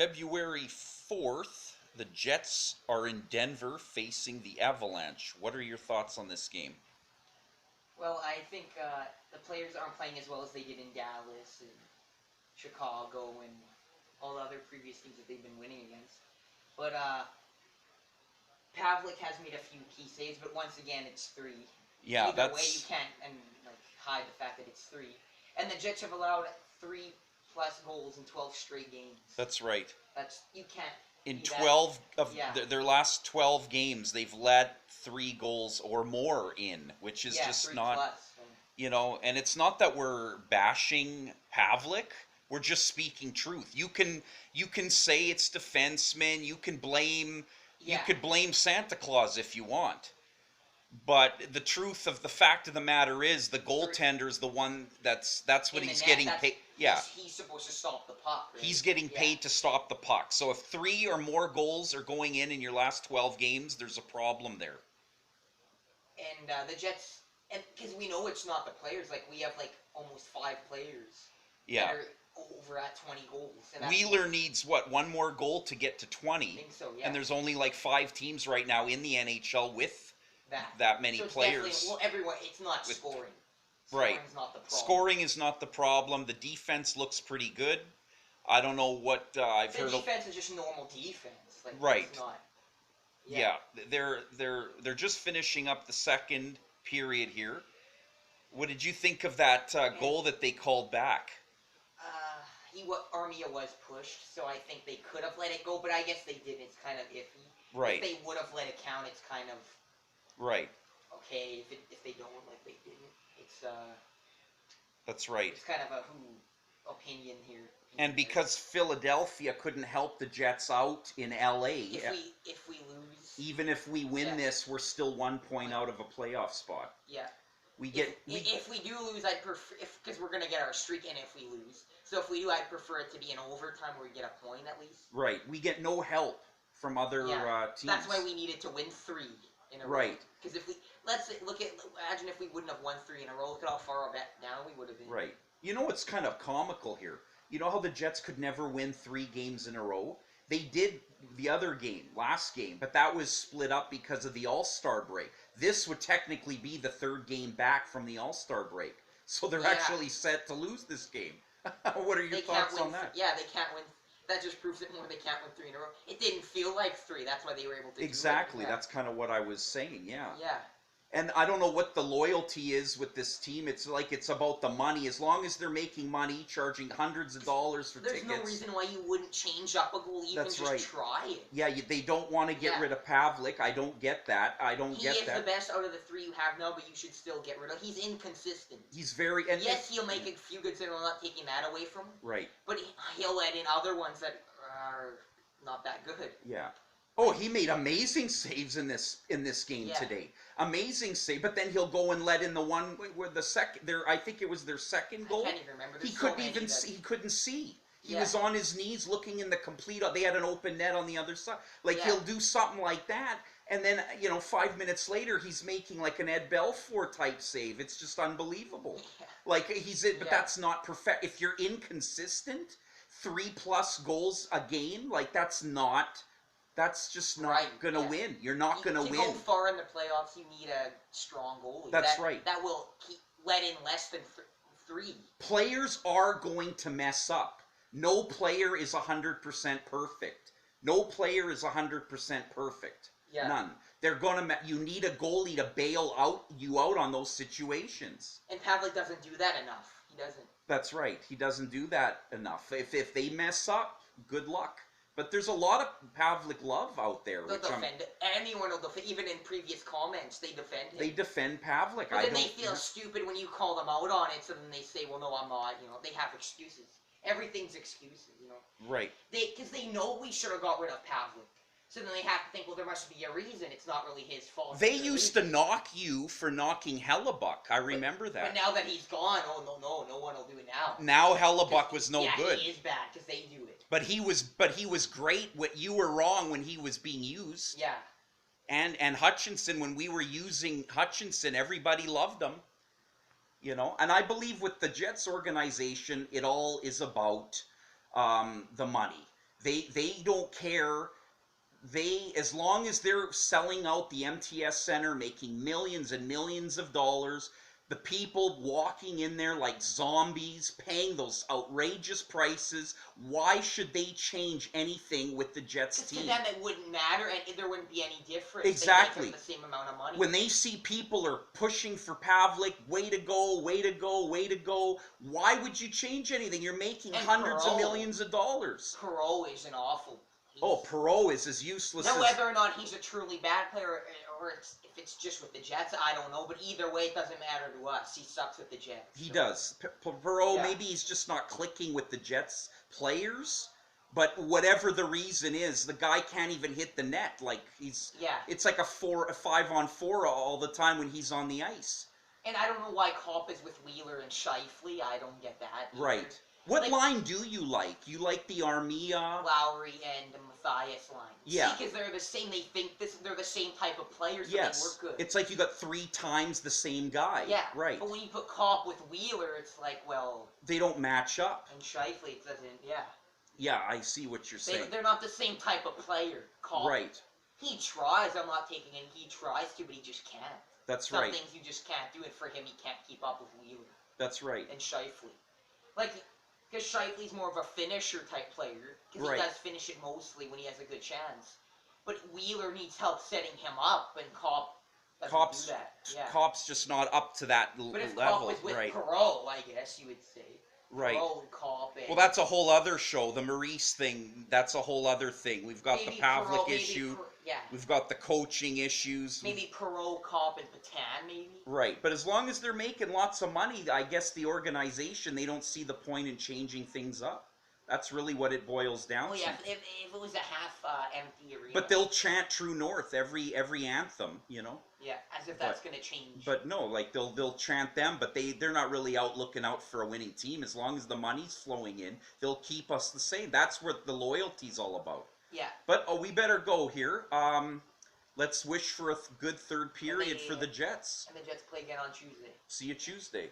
February 4th, the Jets are in Denver facing the Avalanche. What are your thoughts on this game? Well, I think the players aren't playing as well as they did in Dallas and Chicago and all the other previous teams that they've been winning against. But Pavlik has made a few key saves, but once again, it's three. Yeah, Either way, you can't hide the fact that it's three. And the Jets have allowed 3+ goals in 12 straight games. That's right. You can't. In 12 of Yeah. their last 12 games, they've let 3 goals or more in, which is just 3+. not, and it's not that we're bashing Pavlik. We're just speaking truth. You can say it's defensemen. You could blame Santa Claus if you want. But the truth of the fact of the matter is, the goaltender's the one that's what he's getting paid. Yeah, he's supposed to stop the puck. Right? He's getting paid to stop the puck. So if 3 or more goals are going in your last 12 games, there's a problem there. And the Jets, and because we know it's not the players. Like, we have almost 5 players. Yeah. That are over at 20 goals. And Wheeler needs one more goal to get to 20. I think so, yeah. And there's only 5 teams right now in the NHL with that many players. Well, everyone, it's not scoring. Right. Scoring's not the problem. Scoring is not the problem. The defense looks pretty good. I don't know what I've heard. The defense is just normal defense. Right. It's not. Yeah. They're just finishing up the second period here. What did you think of that goal that they called back? Armia was pushed, so I think they could have let it go, but I guess they didn't. It's kind of iffy. Right. If they would have let it count, it's kind of right. Okay, if they don't, they didn't. It's That's right. It's kind of a opinion here. And because Philadelphia couldn't help the Jets out in LA, if we lose, even if we win this, we're still 1 point out of a playoff spot. Yeah. If we do lose, I'd prefer because we're gonna get our streak in if we lose. So if we do, I'd prefer it to be an overtime where we get a point at least. Right. We get no help from other teams. That's why we needed to win 3 in a row. Right. Because if we imagine if we wouldn't have won 3 in a row, look at how far down we would have been. Right. You know what's kind of comical here? You know how the Jets could never win 3 games in a row? They did the other game, last game, but that was split up because of the All-Star break. This would technically be the 3rd game back from the All-Star break. So they're actually set to lose this game. What are your thoughts on that? Yeah, they can't win. That just proves it more. They can't win 3 in a row. It didn't feel like 3. That's why they were able to Exactly. do it. That's kind of what I was saying, yeah. Yeah. And I don't know what the loyalty is with this team. It's like it's about the money. As long as they're making money, charging hundreds of dollars for tickets. There's no reason why you wouldn't change up a goal, even try it. Yeah, they don't want to get rid of Pavlik. I don't get that. He is the best out of the 3 you have now, but you should still get rid of him. He's inconsistent. He's very... yes, he'll make a few good saves. I'm not taking that away from him. Right. But he'll let in other ones that are not that good. Yeah. Oh, he made amazing saves in this game today. Amazing save, but then he'll go and let in the one where I think it was their second goal. I can't even remember. He couldn't see. He was on his knees looking in the complete. They had an open net on the other side. He'll do something like that, and then 5 minutes later he's making an Ed Belfour type save. It's just unbelievable. Yeah. But that's not perfect. If you're inconsistent, 3+ goals a game, that's just not going to win. You're not going to win. To go far in the playoffs, you need a strong goalie. That's right. That will let in less than 3. Players are going to mess up. No player is 100% perfect. No player is 100% perfect. Yeah. None. They're going to. You need a goalie to bail you out on those situations. And Pavlik doesn't do that enough. He doesn't. That's right. He doesn't do that enough. If they mess up, good luck. But there's a lot of Pavlik love out there. They'll defend it. Anyone will defend. Even in previous comments, they defend him. They defend Pavlik. But then they feel stupid when you call them out on it, so then they say, well, no, I'm not. They have excuses. Everything's excuses, Right. Because they know we should have got rid of Pavlik. So then they have to think, well, there must be a reason. It's not really his fault. They used to knock you for knocking Hellebuck. I remember that. But now that he's gone, no one will do it now. Now Hellebuck was no good. Yeah, he is bad because they do it. But he was great. You were wrong when he was being used. Yeah. And Hutchinson, when we were using Hutchinson, everybody loved him. And I believe with the Jets organization, it all is about the money. They don't care. As long as they're selling out the MTS Center, making millions and millions of dollars, the people walking in there like zombies, paying those outrageous prices, why should they change anything with the Jets To team? them, it wouldn't matter, and there wouldn't be any difference. Exactly. They make the same amount of money. When they see people are pushing for Pavlik, way to go, way to go, way to go, why would you change anything? You're making hundreds of millions of dollars. Perot is an awful. Perot is as useless now, as... whether or not he's a truly bad player, or if it's just with the Jets, I don't know. But either way, it doesn't matter to us. He sucks with the Jets. He does. Perot, maybe he's just not clicking with the Jets players, but whatever the reason is, the guy can't even hit the net. Like, it's like a 5-on-4 all the time when he's on the ice. And I don't know why Kopp is with Wheeler and Scheifele. I don't get that either. Right. What line do you like? You like the Armia, Lowry, and the Matthias line? Yeah. See, because they're the same. They think they're the same type of players. So yes. They work good. It's like you got 3 times the same guy. Yeah. Right. But when you put Kopp with Wheeler, it's like, well. They don't match up. And Scheifele, it doesn't. Yeah. Yeah, I see what you're saying. They're not the same type of player. Kopp. Right. He tries. I'm not taking it. He tries to, but he just can't. That's right. Some things you just can't do, and for him, he can't keep up with Wheeler. That's right. And Scheifele. Like, because Scheifele's more of a finisher type player, because he does finish it mostly when he has a good chance. But Wheeler needs help setting him up, and Kopp doesn't do that. Yeah. Kopp's just not up to that level. But if Kopp was with Perot, I guess you would say. Right. Perot and Kopp. And well, that's a whole other show. The Maurice thing, that's a whole other thing. We've got the Pavlik issue. We've got the coaching issues. Maybe Perot, Kopp, and Patan, maybe. Right, but as long as they're making lots of money, I guess the organization, they don't see the point in changing things up. That's really what it boils down to. Yeah, if it was a half-empty arena. But they'll chant True North every anthem, you know? Yeah, as if that's going to change. But no, like they'll chant them, but they're not really looking out for a winning team. As long as the money's flowing in, they'll keep us the same. That's what the loyalty's all about. Yeah. But we better go here. Let's wish for a good third period for the Jets. And the Jets play again on Tuesday. See you Tuesday.